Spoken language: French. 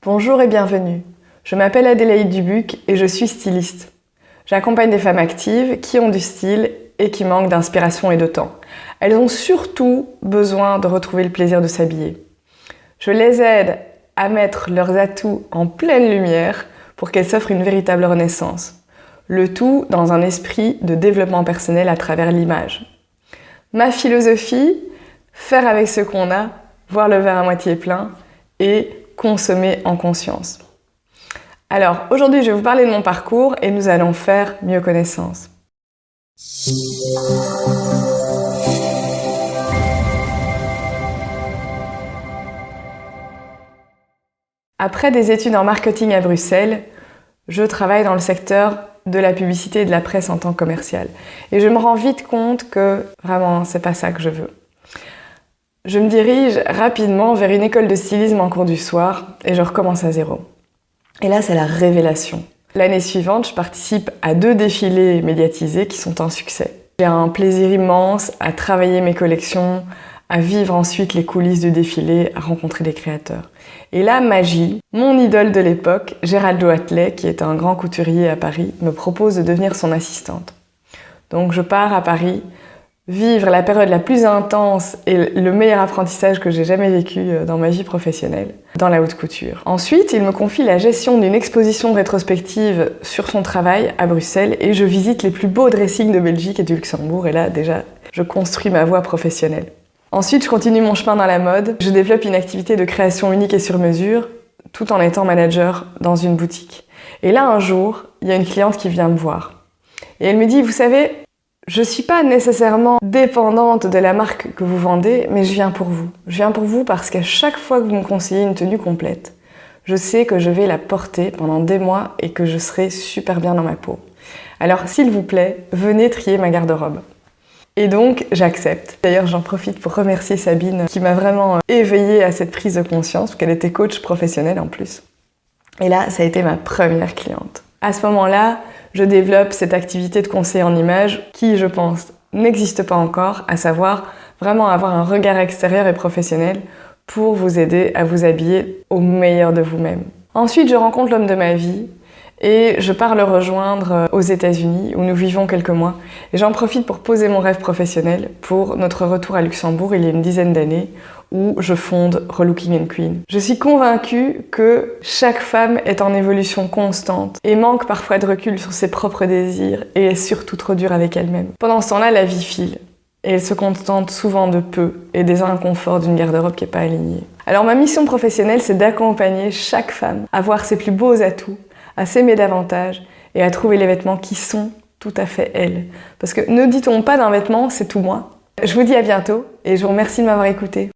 Bonjour et bienvenue. Je m'appelle Adélaïde Dubuc et je suis styliste. J'accompagne des femmes actives qui ont du style et qui manquent d'inspiration et de temps. Elles ont surtout besoin de retrouver le plaisir de s'habiller. Je les aide à mettre leurs atouts en pleine lumière pour qu'elles s'offrent une véritable renaissance. Le tout dans un esprit de développement personnel à travers l'image. Ma philosophie, faire avec ce qu'on a, voir le verre à moitié plein et consommer en conscience. Alors, aujourd'hui, je vais vous parler de mon parcours et nous allons faire mieux connaissance. Après des études en marketing à Bruxelles, je travaille dans le secteur de la publicité et de la presse en tant que commerciale. Et je me rends vite compte que vraiment, c'est pas ça que je veux. Je me dirige rapidement vers une école de stylisme en cours du soir et je recommence à zéro. Et là, c'est la révélation. L'année suivante, je participe à 2 défilés médiatisés qui sont un succès. J'ai un plaisir immense à travailler mes collections, à vivre ensuite les coulisses du défilé, à rencontrer des créateurs. Et là, magie, mon idole de l'époque, Géraldo Atlet, qui est un grand couturier à Paris, me propose de devenir son assistante. Donc je pars à Paris, vivre la période la plus intense et le meilleur apprentissage que j'ai jamais vécu dans ma vie professionnelle, dans la haute couture. Ensuite, il me confie la gestion d'une exposition rétrospective sur son travail à Bruxelles et je visite les plus beaux dressings de Belgique et du Luxembourg et là, déjà, je construis ma voie professionnelle. Ensuite, je continue mon chemin dans la mode. Je développe une activité de création unique et sur mesure, tout en étant manager dans une boutique. Et là, un jour, il y a une cliente qui vient me voir. Et elle me dit, vous savez, je ne suis pas nécessairement dépendante de la marque que vous vendez, mais je viens pour vous. Je viens pour vous parce qu'à chaque fois que vous me conseillez une tenue complète, je sais que je vais la porter pendant des mois et que je serai super bien dans ma peau. Alors, s'il vous plaît, venez trier ma garde-robe. Et donc, j'accepte. D'ailleurs, j'en profite pour remercier Sabine qui m'a vraiment éveillée à cette prise de conscience, parce qu'elle était coach professionnelle en plus. Et là, ça a été ma première cliente. À ce moment-là, je développe cette activité de conseil en images qui, je pense, n'existe pas encore, à savoir vraiment avoir un regard extérieur et professionnel pour vous aider à vous habiller au meilleur de vous-même. Ensuite, je rencontre l'homme de ma vie et je pars le rejoindre aux États-Unis où nous vivons quelques mois. Et j'en profite pour poser mon rêve professionnel pour notre retour à Luxembourg il y a une dizaine d'années où je fonde Relooking & Queen. Je suis convaincue que chaque femme est en évolution constante et manque parfois de recul sur ses propres désirs et est surtout trop dure avec elle-même. Pendant ce temps-là, la vie file et elle se contente souvent de peu et des inconforts d'une garde-robe qui n'est pas alignée. Alors ma mission professionnelle, c'est d'accompagner chaque femme à voir ses plus beaux atouts, à s'aimer davantage et à trouver les vêtements qui sont tout à fait elle. Parce que ne dit-on pas d'un vêtement, c'est tout moi. Je vous dis à bientôt et je vous remercie de m'avoir écouté.